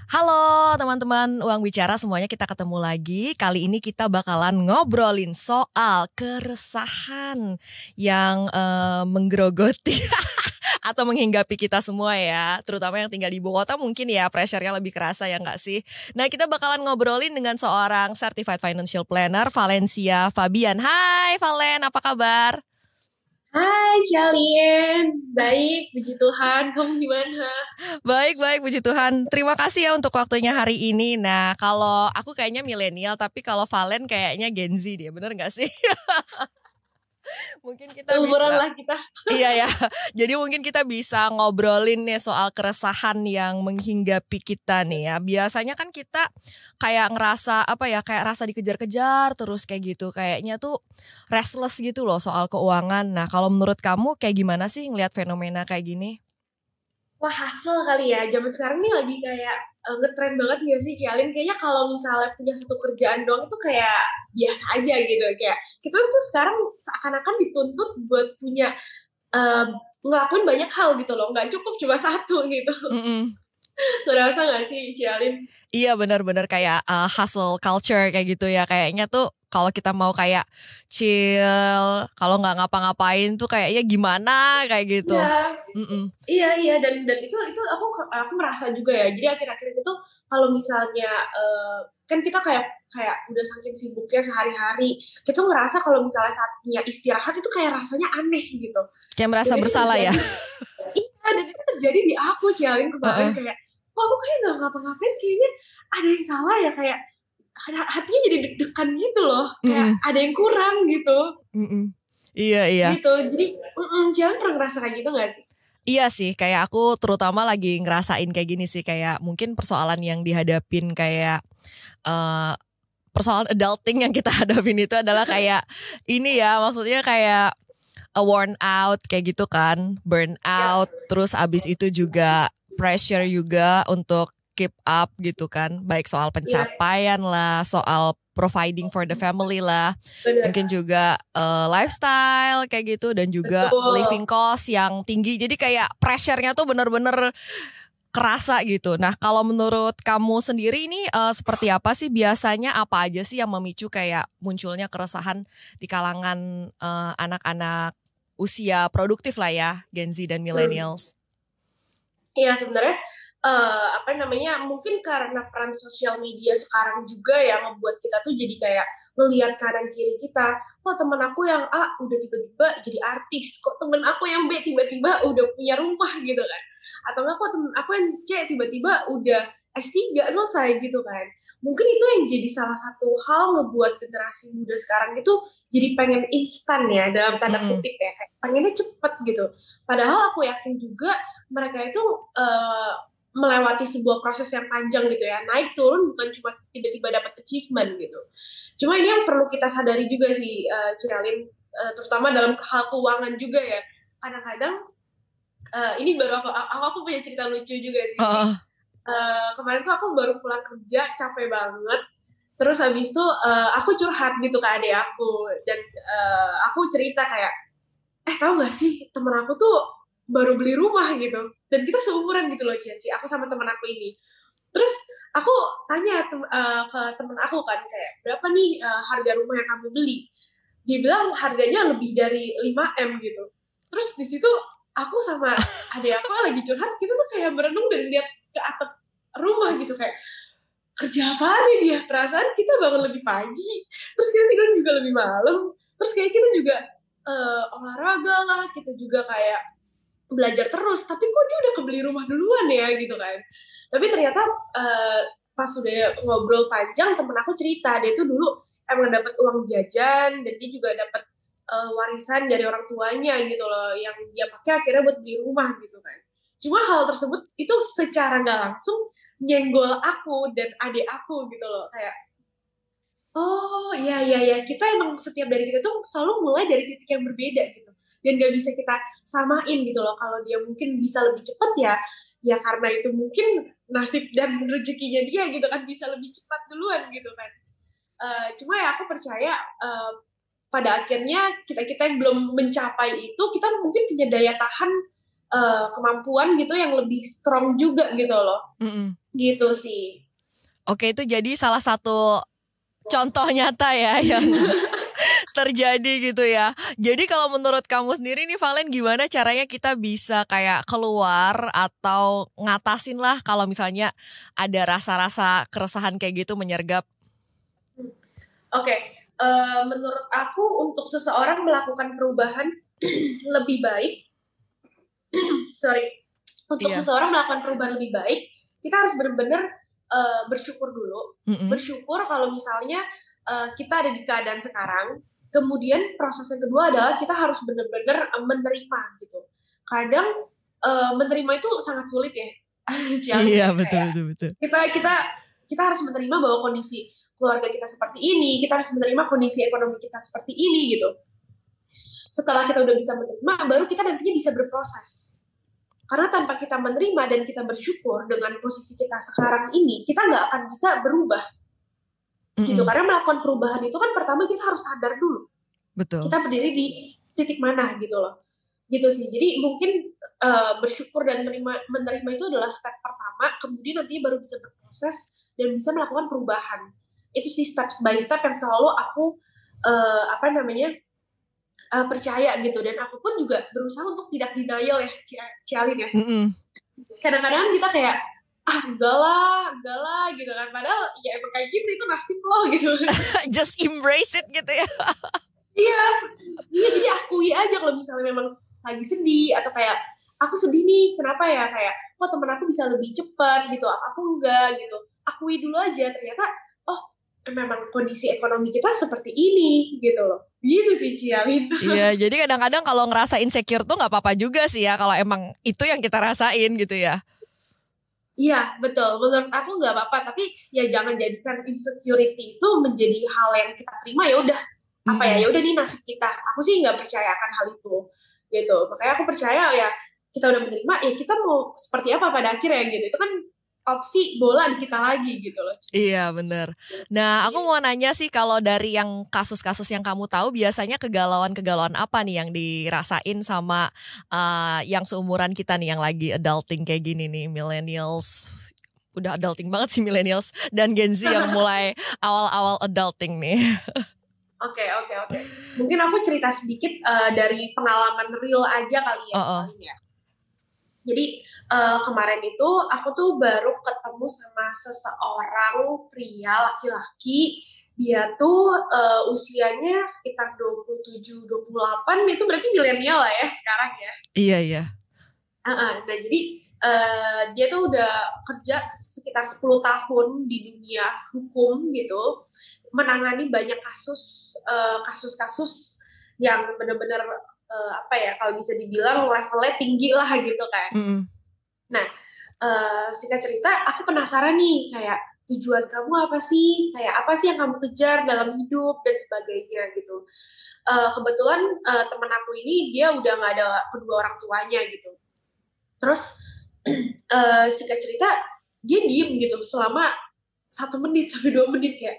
Halo teman-teman Uang Bicara semuanya, kita ketemu lagi. Kali ini kita bakalan ngobrolin soal keresahan yang menggerogoti atau menghinggapi kita semua ya. Terutama yang tinggal di ibu kota mungkin ya pressure-nya lebih kerasa ya nggak sih? Nah, kita bakalan ngobrolin dengan seorang Certified Financial Planner, Valencia Fabian. Hai Valen, apa kabar? Hai Jalien, baik, puji Tuhan, kamu gimana? Baik, puji Tuhan. Terima kasih ya untuk waktunya hari ini. Nah, kalau aku kayaknya milenial, tapi kalau Valen kayaknya Gen Z dia, bener gak sih? Mungkin kita Umuran bisa, lah kita. iya ya. Jadi mungkin kita bisa ngobrolin nih soal keresahan yang menghinggapi kita nih ya. Biasanya kan kita kayak ngerasa kayak rasa dikejar-kejar terus kayak gitu. Kayaknya tuh restless gitu loh soal keuangan. Nah, kalau menurut kamu kayak gimana sih ngelihat fenomena kayak gini? Wah, hasil kali ya, zaman sekarang nih lagi kayak ngetren banget gak sih Cialin? Kayaknya kalau misalnya punya satu kerjaan doang itu kayak biasa aja gitu. Kayak kita tuh sekarang seakan-akan dituntut buat punya eh, ngelakuin banyak hal gitu loh, nggak cukup cuma satu gitu. Mm-mm. Ngerasa gak sih Cialin? Iya benar-benar kayak hustle culture kayak gitu ya. Kayaknya tuh kalau kita mau kayak chill, kalau nggak ngapa-ngapain tuh kayaknya gimana kayak gitu. Iya, Mm-mm. iya dan itu aku merasa juga ya. Jadi akhir-akhir itu kalau misalnya kan kita kayak udah saking sibuknya sehari-hari, kita ngerasa kalau misalnya saatnya istirahat itu kayak rasanya aneh gitu. Kayak Dan merasa itu bersalah ya. terjadi, iya dan itu terjadi di aku Cialin kemarin Heeh. kayak, wah aku kayak nggak ngapa-ngapain, kayaknya ada yang salah ya, kayak hatinya jadi deg-degan gitu loh, kayak Mm-mm. ada yang kurang gitu, Mm-mm. Iya. gitu. Jadi Cialin pernah ngerasa kayak gitu nggak sih? Iya sih, kayak aku terutama lagi ngerasain kayak gini sih, kayak mungkin persoalan yang dihadapin kayak eh persoalan adulting yang kita hadapin itu adalah kayak ini ya, maksudnya kayak worn out kayak gitu kan, burn Ya, out, terus abis itu juga pressure juga untuk keep up gitu kan, baik soal iya, pencapaian lah, soal providing for the family lah, bener. mungkin juga lifestyle kayak gitu, dan juga living Betul. cost yang tinggi. Jadi kayak pressure-nya tuh bener-bener kerasa gitu. Nah, kalau menurut kamu sendiri ini seperti apa sih, biasanya apa aja sih yang memicu kayak munculnya keresahan di kalangan anak-anak usia produktif lah ya, Gen Z dan Hmm. millennials? Iya sebenarnya apa namanya, mungkin karena peran sosial media sekarang juga yang membuat kita tuh jadi kayak ngelihat kanan kiri kita, kok temen aku yang A udah tiba-tiba jadi artis, kok temen aku yang B tiba-tiba udah punya rumah gitu kan, atau enggak kok temen aku yang C tiba-tiba udah S3 selesai gitu kan. Mungkin itu yang jadi salah satu hal ngebuat generasi muda sekarang itu jadi pengen instan ya, dalam tanda Mm-mm. kutip ya, kayak pengennya cepet gitu. Padahal aku yakin juga mereka itu melewati sebuah proses yang panjang gitu ya, naik turun, bukan cuma tiba-tiba dapat achievement gitu. Cuma ini yang perlu kita sadari juga sih, Ciralin, terutama dalam hal keuangan juga ya. Kadang-kadang ini baru aku punya cerita lucu juga sih. Jadi Heeh. kemarin tuh aku baru pulang kerja, capek banget. Terus habis itu aku curhat gitu ke adik aku, dan aku cerita kayak, tahu gak sih temen aku tuh baru beli rumah gitu, dan kita seumuran gitu loh Cici, aku sama temen aku ini. Terus aku tanya ke temen aku kan, kayak berapa nih harga rumah yang kamu beli. Dia bilang harganya lebih dari 5 M gitu. Terus di situ aku sama adik aku lagi curhat, kita tuh kayak merenung dan lihat ke atap rumah gitu, kayak kerja apa nih dia, perasaan kita bangun lebih pagi, terus kita tidur juga lebih malam, terus kayak kita juga olahraga lah, kita juga kayak belajar terus, tapi kok dia udah kebeli rumah duluan ya gitu kan. Tapi ternyata pas udah ngobrol panjang, temen aku cerita dia tuh dulu emang dapat uang jajan, dan dia juga dapat warisan dari orang tuanya gitu loh, yang dia pakai akhirnya buat beli rumah gitu kan. Cuma hal tersebut itu secara nggak langsung nyenggol aku dan adik aku gitu loh, kayak oh iya, kita emang setiap dari kita tuh selalu mulai dari titik yang berbeda gitu, dan gak bisa kita samain gitu loh. Kalau dia mungkin bisa lebih cepat ya, ya karena itu mungkin nasib dan rezekinya dia gitu kan, bisa lebih cepat duluan gitu kan. Cuma ya aku percaya pada akhirnya kita kita yang belum mencapai itu, kita mungkin punya daya tahan kemampuan gitu yang lebih strong juga gitu loh. Gitu sih. Oke, itu jadi salah satu contoh nyata ya yang terjadi gitu ya. Jadi kalau menurut kamu sendiri nih Valen, gimana caranya kita bisa kayak keluar atau ngatasin lah kalau misalnya ada rasa-rasa keresahan kayak gitu menyergap? Oke, menurut aku untuk seseorang melakukan perubahan lebih baik, untuk seseorang melakukan perubahan lebih baik, kita harus benar-benar bersyukur dulu. Bersyukur kalau misalnya kita ada di keadaan sekarang. Kemudian proses yang kedua adalah kita harus benar-benar menerima gitu. Kadang menerima itu sangat sulit ya. Iya, betul. Kita harus menerima bahwa kondisi keluarga kita seperti ini, kita harus menerima kondisi ekonomi kita seperti ini gitu. Setelah kita udah bisa menerima, baru kita nantinya bisa berproses. Karena tanpa kita menerima dan kita bersyukur dengan posisi kita sekarang ini, kita nggak akan bisa berubah. Gitu. Karena melakukan perubahan itu kan pertama kita harus sadar dulu. Betul. Kita berdiri di titik mana gitu loh. Gitu sih. Jadi mungkin bersyukur dan menerima itu adalah step pertama, kemudian nantinya baru bisa berproses dan bisa melakukan perubahan. Itu sih step by step yang selalu aku percaya gitu, dan aku pun juga berusaha untuk tidak denial ya, Cialin ya. Kadang-kadang kita kayak enggak lah gitu kan, padahal ya emang kayak gitu, itu nasib lo gitu. Just embrace it gitu ya. Iya, jadi akui aja kalau misalnya memang lagi sedih atau kayak aku sedih nih, kenapa ya, kayak kok temen aku bisa lebih cepat gitu, aku enggak gitu. Akui dulu aja, ternyata memang kondisi ekonomi kita seperti ini gitu loh. Gitu sih Cialin. Iya, jadi kadang-kadang kalau ngerasa insecure tuh gak apa-apa juga sih ya, kalau emang itu yang kita rasain gitu ya. Iya, betul. Menurut aku nggak apa-apa, tapi ya jangan jadikan insecurity itu menjadi hal yang kita terima, ya udah ya udah nih nasib kita. Aku sih nggak percaya akan hal itu, gitu. Makanya aku percaya ya kita udah menerima, ya kita mau seperti apa pada akhirnya gitu. Itu kan opsi bola di kita lagi gitu loh. Iya, benar. Nah, aku mau nanya sih, kalau dari yang kasus-kasus yang kamu tahu, biasanya kegalauan-kegalauan apa nih yang dirasain sama yang seumuran kita nih, yang lagi adulting kayak gini nih, millennials. Udah adulting banget sih millennials, dan Gen Z yang mulai awal-awal adulting nih. Oke. Mungkin aku cerita sedikit dari pengalaman real aja kali ya. Jadi kemarin itu aku tuh baru ketemu sama seseorang pria laki-laki. Dia tuh usianya sekitar 27-28, itu berarti milenial lah ya sekarang ya. Iya. Nah jadi dia tuh udah kerja sekitar 10 tahun di dunia hukum gitu, menangani banyak kasus-kasus yang benar-benar kalau bisa dibilang levelnya tinggi lah gitu kan. Nah, singkat cerita, aku penasaran nih, kayak tujuan kamu apa sih? Kayak apa sih yang kamu kejar dalam hidup dan sebagainya gitu. Kebetulan teman aku ini dia udah nggak ada kedua orang tuanya gitu. Terus singkat cerita, dia diem gitu selama 1 menit sampai 2 menit, kayak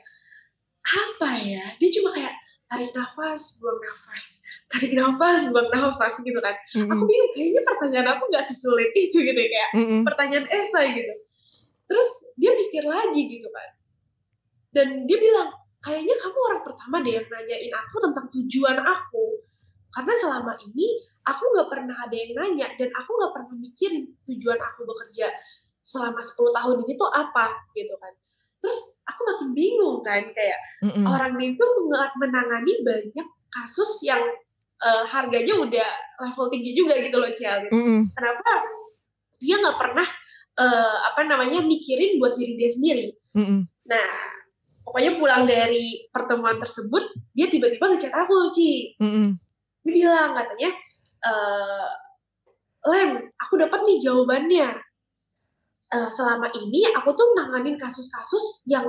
apa ya? Dia cuma kayak tarik nafas, buang nafas, tarik nafas, buang nafas gitu kan. Aku bingung, kayaknya pertanyaan aku gak sesulit itu gitu, kayak pertanyaan esai gitu. Terus dia mikir lagi gitu kan. Dan dia bilang, kayaknya kamu orang pertama deh yang nanyain aku tentang tujuan aku. Karena selama ini aku gak pernah ada yang nanya, dan aku gak pernah mikirin tujuan aku bekerja selama 10 tahun ini tuh apa gitu kan. Terus aku makin bingung kan, kayak orang ini tuh menangani banyak kasus yang harganya udah level tinggi juga gitu loh, Cial. Kenapa dia nggak pernah mikirin buat diri dia sendiri? Nah, pokoknya pulang dari pertemuan tersebut, dia tiba-tiba ngechat aku, Ci. Dia bilang katanya, Len, aku dapat nih jawabannya. Selama ini aku tuh nanganin kasus-kasus yang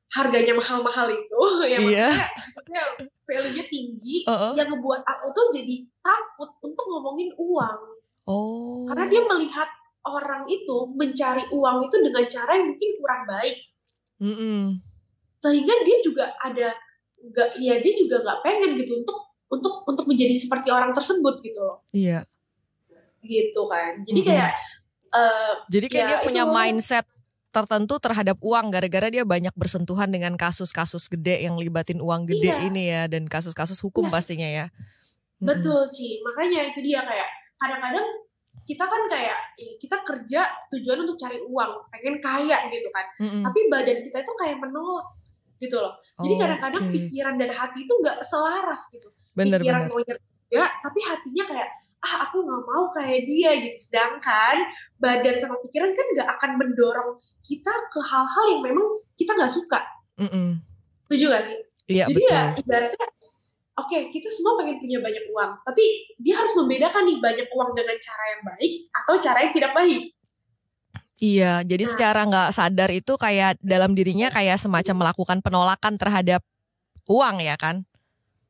harganya mahal-mahal itu, yang maksudnya value-nya tinggi, yang ngebuat aku tuh jadi takut untuk ngomongin uang. Karena dia melihat orang itu mencari uang itu dengan cara yang mungkin kurang baik. Sehingga dia juga dia juga nggak pengen gitu untuk menjadi seperti orang tersebut gitu loh. Iya. gitu kan. Jadi kayak jadi kayak ya dia punya itu. mindset tertentu terhadap uang gara-gara dia banyak bersentuhan dengan kasus-kasus gede yang libatin uang gede Iya. ini ya, dan kasus-kasus hukum Yes. pastinya ya. Betul Ci, makanya itu dia kayak kadang-kadang kita kan kayak kita kerja tujuan untuk cari uang, pengen kaya gitu kan. Tapi badan kita itu kayak menolak gitu loh. Jadi kadang-kadang pikiran dan hati itu nggak selaras gitu. Pikiran maunya ya, tapi hatinya kayak aku nggak mau kayak dia gitu. Sedangkan badan sama pikiran kan nggak akan mendorong kita ke hal-hal yang memang kita nggak suka. Setuju gak sih? Iya, jadi betul. Ya ibaratnya oke, kita semua pengen punya banyak uang, tapi dia harus membedakan nih banyak uang dengan cara yang baik atau cara yang tidak baik. Iya, jadi secara nggak sadar itu kayak dalam dirinya kayak semacam melakukan penolakan terhadap uang ya kan?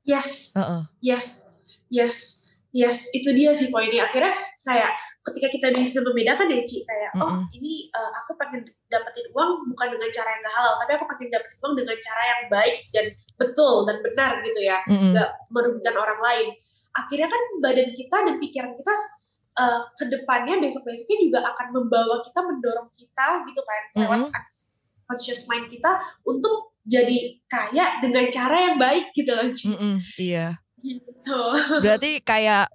Yes, itu dia sih poinnya. Akhirnya kayak ketika kita bisa membedakan ya Ci, kayak ini aku pengen dapetin uang bukan dengan cara yang gak halal, tapi aku pengen dapetin uang dengan cara yang baik dan betul dan benar gitu ya, gak merugikan orang lain. Akhirnya kan badan kita dan pikiran kita ke depannya besok-besoknya juga akan membawa kita, mendorong kita gitu kan, lewat conscious mind kita untuk jadi kaya dengan cara yang baik gitu loh Ci. Iya. Gitu. Berarti kayak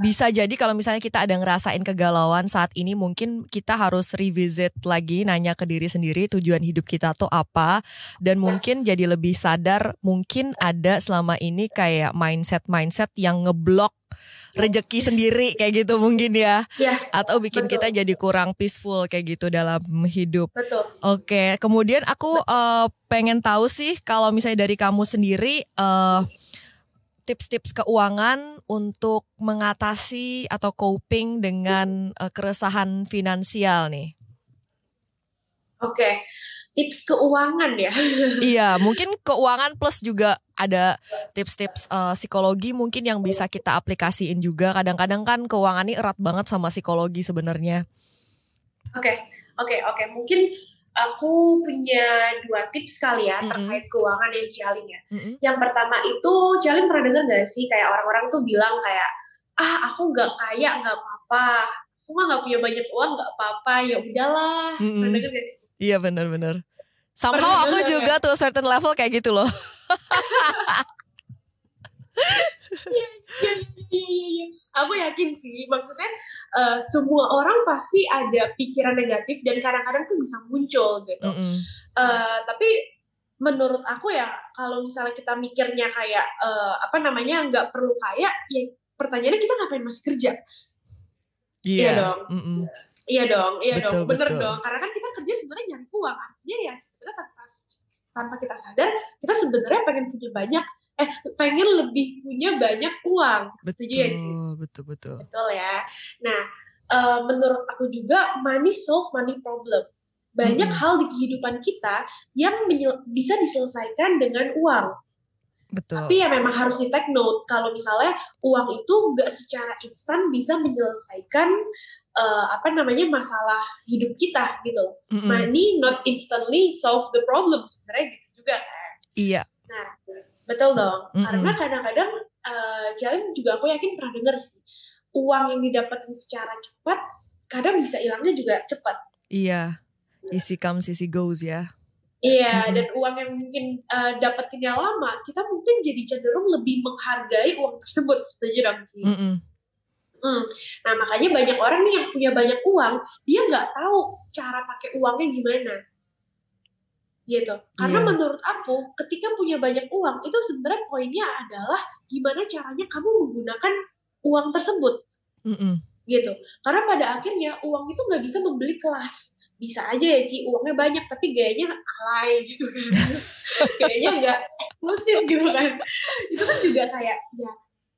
bisa jadi kalau misalnya kita ada ngerasain kegalauan saat ini, mungkin kita harus revisit lagi, nanya ke diri sendiri tujuan hidup kita tuh apa, dan mungkin jadi lebih sadar mungkin ada selama ini kayak mindset yang ngeblok rejeki sendiri kayak gitu mungkin ya, atau bikin kita jadi kurang peaceful kayak gitu dalam hidup. Betul. Oke, kemudian aku pengen tahu sih kalau misalnya dari kamu sendiri tips-tips keuangan untuk mengatasi atau coping dengan keresahan finansial nih. Oke, tips keuangan ya. Iya, mungkin keuangan plus juga ada tips-tips psikologi mungkin yang bisa kita aplikasiin juga. Kadang-kadang kan keuangan ini erat banget sama psikologi sebenarnya. Oke. Mungkin aku punya 2 tips kali ya terkait keuangan ya Cialin ya. Yang pertama itu, Cialin pernah dengar gak sih kayak orang-orang tuh bilang kayak aku gak kaya gak apa-apa, aku mah gak punya banyak uang gak apa-apa, ya udahlah. Pernah dengar gak sih? Iya benar-benar. Somehow aku juga tuh certain level kayak gitu loh. Iya. Aku yakin sih, maksudnya semua orang pasti ada pikiran negatif dan kadang-kadang tuh bisa muncul gitu. Tapi menurut aku ya, kalau misalnya kita mikirnya kayak nggak perlu kaya, ya pertanyaannya kita ngapain masih kerja? Iya dong. Iya dong, bener dong. Karena kan kita kerja sebenarnya nyari uang, artinya ya sebenarnya tanpa kita sadar, kita sebenarnya pengen lebih punya banyak uang. Setuju ya sih? Betul. Betul ya. Nah, menurut aku juga money solve money problem. Banyak hal di kehidupan kita yang bisa diselesaikan dengan uang. Betul. Tapi ya memang harus di take note kalau misalnya uang itu nggak secara instan bisa menyelesaikan masalah hidup kita gitu loh. Money not instantly solve the problem sebenarnya gitu juga kan. Iya. Nah, betul dong. Karena kadang-kadang Jalin juga aku yakin pernah dengar sih, uang yang didapetin secara cepat kadang bisa hilangnya juga cepat. Iya. Easy comes easy goes ya. Iya, dan uang yang mungkin dapetinnya lama, kita mungkin jadi cenderung lebih menghargai uang tersebut. Setuju dong sih? Nah, makanya banyak orang nih yang punya banyak uang, dia nggak tahu cara pakai uangnya gimana. Gitu. Karena menurut aku, ketika punya banyak uang, itu sebenarnya poinnya adalah gimana caranya kamu menggunakan uang tersebut. Gitu. Karena pada akhirnya uang itu nggak bisa membeli kelas. Bisa aja ya Ci, uangnya banyak tapi gayanya alay gitu kan. Kayaknya nggak eksklusif gitu kan. Itu kan juga kayak ya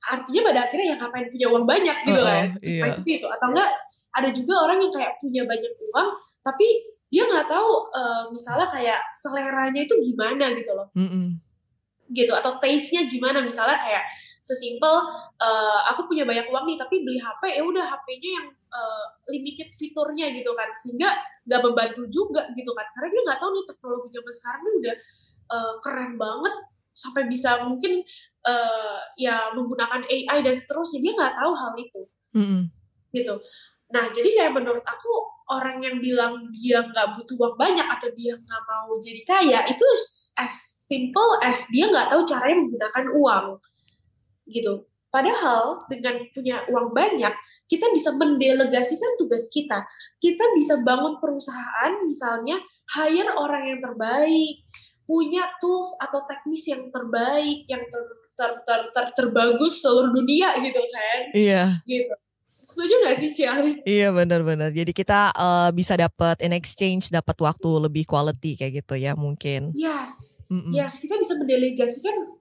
artinya pada akhirnya ya ngapain punya uang banyak gitu kan. Seperti itu. Atau enggak ada juga orang yang kayak punya banyak uang tapi dia nggak tahu misalnya kayak seleranya itu gimana gitu loh. Gitu. Atau taste-nya gimana, misalnya kayak sesimpel aku punya banyak uang nih tapi beli HP, ya udah HP-nya yang limited fiturnya gitu kan, sehingga nggak membantu juga gitu kan, karena dia nggak tahu nih teknologi zaman sekarang ini udah keren banget sampai bisa mungkin ya menggunakan AI dan seterusnya, dia nggak tahu hal itu. gitu. Nah, jadi kayak menurut aku orang yang bilang dia nggak butuh uang banyak atau dia nggak mau jadi kaya itu as simple as dia nggak tahu caranya menggunakan uang gitu. Padahal dengan punya uang banyak, kita bisa mendelegasikan tugas kita. Kita bisa bangun perusahaan, misalnya hire orang yang terbaik, punya tools atau teknis yang terbaik, yang terbagus seluruh dunia gitu kan. Iya. Gitu. Setuju gak sih Ciali? Iya benar-benar. Jadi kita bisa dapat in exchange, dapat waktu lebih quality kayak gitu ya mungkin. Yes, kita bisa mendelegasikan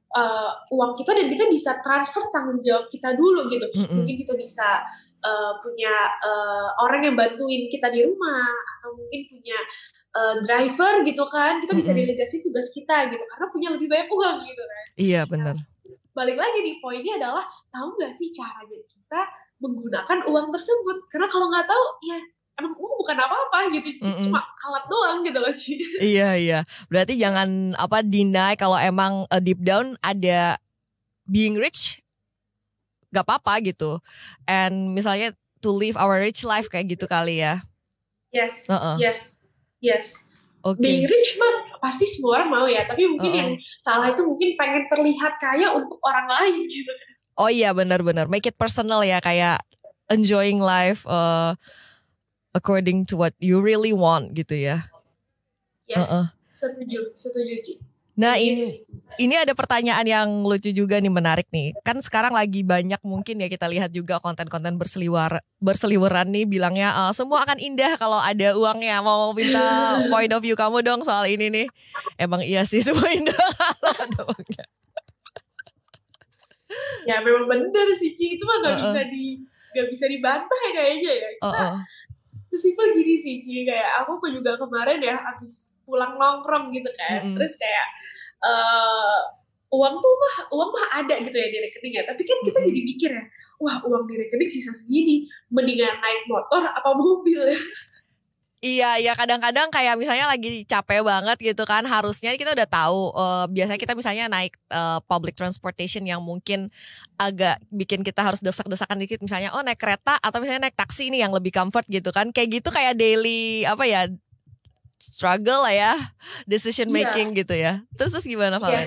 uang kita dan kita bisa transfer tanggung jawab kita dulu gitu. Mungkin kita bisa punya orang yang bantuin kita di rumah atau mungkin punya driver gitu kan. Kita bisa delegasi tugas kita gitu karena punya lebih banyak uang gitu kan. Iya benar. Nah, balik lagi nih poinnya adalah tahu nggak sih caranya kita menggunakan uang tersebut? Karena kalau nggak tahu ya emang uang bukan apa-apa gitu, cuma alat doang gitu loh sih. Iya. Berarti jangan deny kalau emang deep down ada being rich, gak apa-apa gitu. And misalnya to live our rich life kayak gitu kali ya. Yes. Okay. Being rich mah pasti semua orang mau ya, tapi mungkin yang salah itu mungkin pengen terlihat kaya untuk orang lain gitu. Oh iya benar-benar, make it personal ya, kayak enjoying life according to what you really want gitu ya. Yes, setuju Ci. Nah ini ada pertanyaan yang lucu juga nih, menarik nih. Kan sekarang lagi banyak mungkin ya kita lihat juga konten-konten berseliweran nih bilangnya semua akan indah kalau ada uangnya. Mau minta point of view kamu dong soal ini nih. Emang iya sih semua indah kalau ada uangnya. Ya memang benar sih Ci, itu mah gak bisa dibantah kayaknya ya. Kita sesimpel gini sih Ci, kayak aku juga kemarin ya abis pulang nongkrong gitu kan, terus kayak uang mah ada gitu ya di rekening ya, tapi kan kita jadi mikir ya, wah uang di rekening sisa segini, mendingan naik motor apa mobil ya. Iya kadang-kadang kayak misalnya lagi capek banget gitu kan, harusnya kita udah tahu biasanya kita misalnya naik public transportation yang mungkin agak bikin kita harus desak-desakan dikit, misalnya naik kereta atau misalnya naik taksi ini yang lebih comfort gitu kan, kayak gitu kayak daily struggle lah ya, decision making gitu ya. Terus gimana Valen?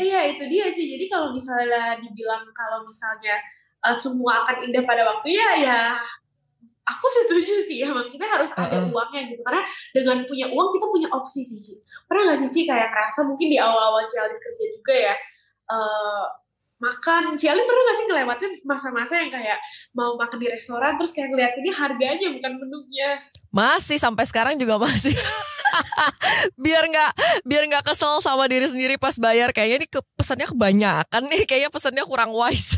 Iya itu dia sih, jadi kalau misalnya dibilang kalau misalnya semua akan indah pada waktunya ya aku setuju sih ya, maksudnya harus ada uangnya gitu, karena dengan punya uang kita punya opsi sih Ci. Pernah gak sih Ci kayak ngerasa mungkin di awal-awal Cialin kerja juga ya, makan, Cialin pernah gak sih ngelewatin masa-masa yang kayak mau makan di restoran terus kayak ngeliatinnya harganya bukan menunya? Masih sampai sekarang juga masih. biar nggak kesel sama diri sendiri pas bayar, kayaknya ini pesannya kebanyakan nih, kayaknya pesannya kurang wise.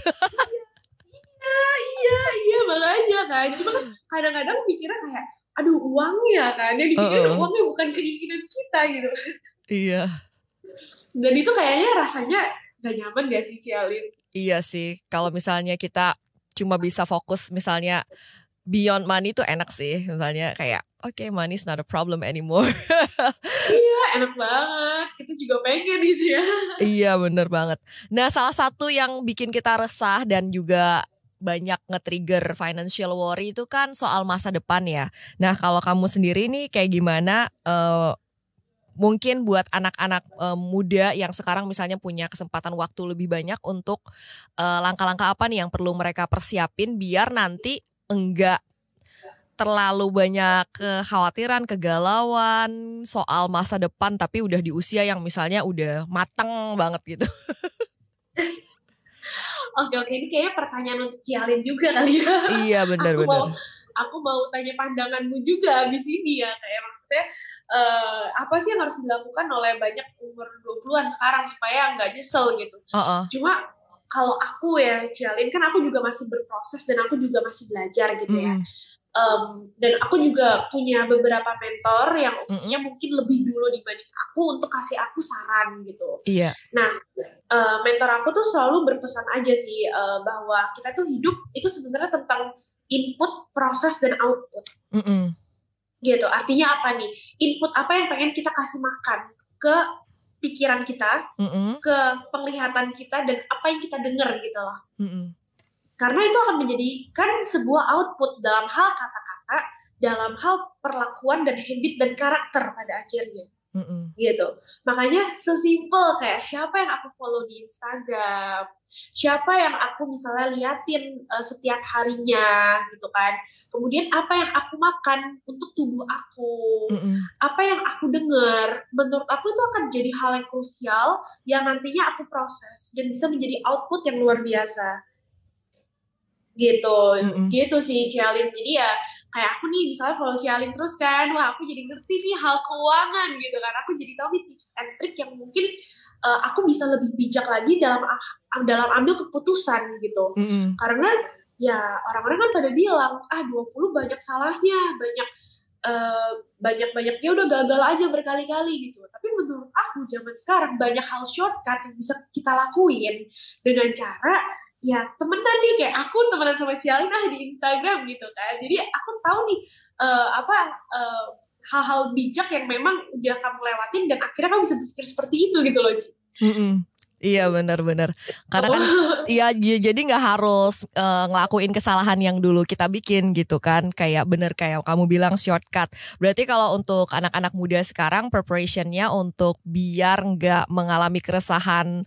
Iya makanya kan, cuma kan kadang-kadang mikirnya kayak aduh uangnya kan, yang dipikirin uangnya bukan keinginan kita gitu. Iya. Dan itu kayaknya rasanya gak nyaman gak sih Cialin? Iya sih, kalau misalnya kita cuma bisa fokus misalnya beyond money tuh enak sih, misalnya kayak okay, money is not a problem anymore. Iya enak banget, kita juga pengen gitu ya. Iya bener banget. Nah salah satu yang bikin kita resah dan juga banyak nge-trigger financial worry itu kan soal masa depan ya. Nah kalau kamu sendiri nih kayak gimana, mungkin buat anak-anak muda yang sekarang misalnya punya kesempatan waktu lebih banyak untuk langkah-langkah apa nih yang perlu mereka persiapin biar nanti enggak terlalu banyak kekhawatiran, kegalauan soal masa depan tapi udah di usia yang misalnya udah mateng banget gitu. Oke, ini kayaknya pertanyaan untuk Cialin juga kali ya. Iya benar. Aku mau tanya pandanganmu juga abis ini ya, kayak maksudnya apa sih yang harus dilakukan oleh banyak umur 20-an sekarang supaya nggak nyesel gitu. Cuma kalau aku ya Cialin, kan aku juga masih berproses dan aku juga masih belajar gitu ya. Dan aku juga punya beberapa mentor yang usianya mungkin lebih dulu dibanding aku untuk kasih aku saran gitu. Iya. Nah, mentor aku tuh selalu berpesan aja sih bahwa kita tuh hidup itu sebenarnya tentang input, proses, dan output. Gitu. Artinya apa nih? Input apa yang pengen kita kasih makan ke pikiran kita, ke penglihatan kita, dan apa yang kita dengar gitu loh. Karena itu akan menjadikan sebuah output dalam hal kata-kata, dalam hal perlakuan dan habit dan karakter pada akhirnya. Gitu. Makanya sesimpel kayak siapa yang aku follow di Instagram, siapa yang aku misalnya liatin setiap harinya gitu kan. Kemudian apa yang aku makan untuk tubuh aku, apa yang aku dengar, menurut aku itu akan jadi hal yang krusial yang nantinya aku proses dan bisa menjadi output yang luar biasa. Gitu. Gitu sih Cialin. Jadi ya kayak aku nih misalnya follow Cialin terus kan, wah aku jadi ngerti nih hal keuangan gitu kan, aku jadi tahu nih tips and trick yang mungkin aku bisa lebih bijak lagi dalam ambil keputusan gitu. Karena ya orang-orang kan pada bilang 20 banyak salahnya, banyak-banyaknya udah gagal aja berkali-kali gitu. Tapi menurut aku zaman sekarang banyak hal shortcut yang bisa kita lakuin dengan cara ya temenan nih, kayak aku temenan sama Cialin di Instagram gitu kan. Jadi aku tahu nih hal-hal bijak yang memang udah kamu lewatin dan akhirnya kamu bisa berpikir seperti itu gitu loh, Ci. Iya benar-benar. Karena kan ya jadi nggak harus ngelakuin kesalahan yang dulu kita bikin gitu kan. Kayak bener kayak kamu bilang shortcut. Berarti kalau untuk anak-anak muda sekarang preparationnya untuk biar nggak mengalami keresahan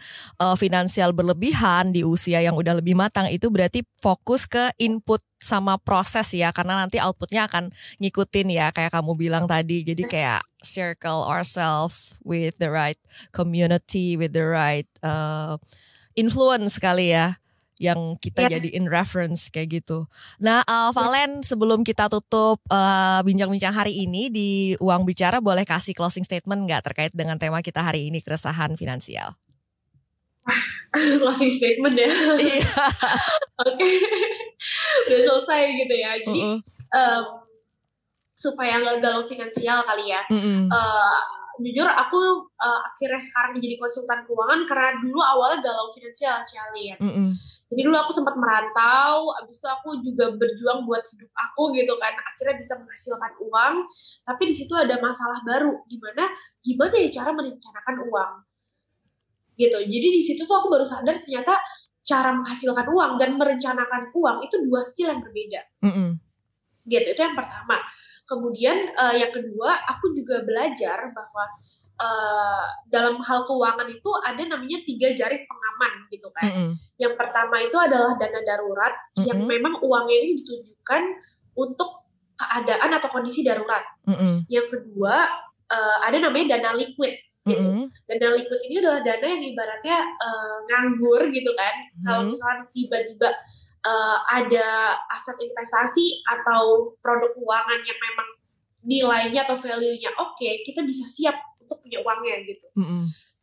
finansial berlebihan di usia yang udah lebih matang, itu berarti fokus ke input sama proses ya, karena nanti outputnya akan ngikutin ya kayak kamu bilang tadi. Jadi kayak circle ourselves with the right community, with the right influence kali ya, yang kita jadiin reference kayak gitu. Nah Valen, sebelum kita tutup bincang-bincang hari ini di Uang Bicara, boleh kasih closing statement nggak terkait dengan tema kita hari ini, keresahan finansial? Closing statement ya. Iya. Oke. Udah selesai gitu ya. Jadi supaya nggak galau finansial kali ya. Jujur aku akhirnya sekarang menjadi konsultan keuangan karena dulu awalnya galau finansial Cialin. Jadi dulu aku sempat merantau, abis itu aku juga berjuang buat hidup aku gitu kan. Akhirnya bisa menghasilkan uang, tapi di situ ada masalah baru, dimana gimana ya cara merencanakan uang. Gitu. Jadi di situ tuh aku baru sadar ternyata cara menghasilkan uang dan merencanakan uang itu dua skill yang berbeda. Gitu, itu yang pertama. Kemudian yang kedua, aku juga belajar bahwa dalam hal keuangan itu ada namanya 3 jaring pengaman gitu kan. Yang pertama itu adalah dana darurat yang memang uangnya ini ditujukan untuk keadaan atau kondisi darurat. Yang kedua ada namanya dana liquid. Gitu. Dana liquid ini adalah dana yang ibaratnya nganggur gitu kan. Kalau misalnya tiba-tiba ada aset investasi atau produk keuangan yang memang nilainya atau value-nya oke, kita bisa siap untuk punya uangnya gitu.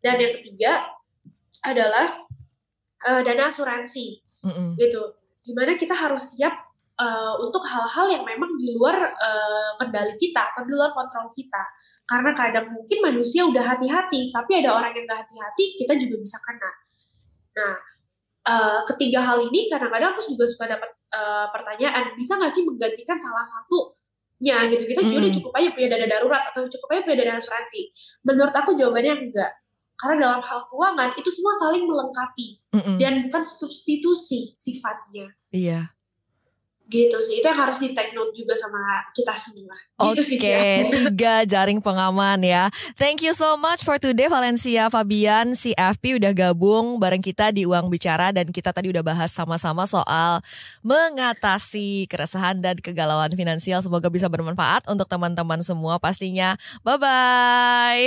Dan yang ketiga adalah dana asuransi gitu. Dimana kita harus siap untuk hal-hal yang memang di luar kendali kita atau di luar kontrol kita. Karena kadang mungkin manusia udah hati-hati, tapi ada orang yang gak hati-hati, kita juga bisa kena. Nah, ketiga hal ini kadang-kadang aku juga suka dapat pertanyaan, bisa gak sih menggantikan salah satunya gitu? Kita juga cukup aja punya dana darurat atau cukup aja punya dana asuransi. Menurut aku jawabannya enggak. Karena dalam hal keuangan itu semua saling melengkapi dan bukan substitusi sifatnya. Iya. Gitu sih, itu yang harus di take note juga sama kita semua. Oke, 3 jaring pengaman ya. Thank you so much for today Valencia Fabian, CFP udah gabung bareng kita di Uang Bicara, dan kita tadi udah bahas sama-sama soal mengatasi keresahan dan kegalauan finansial. Semoga bisa bermanfaat untuk teman-teman semua pastinya. Bye-bye.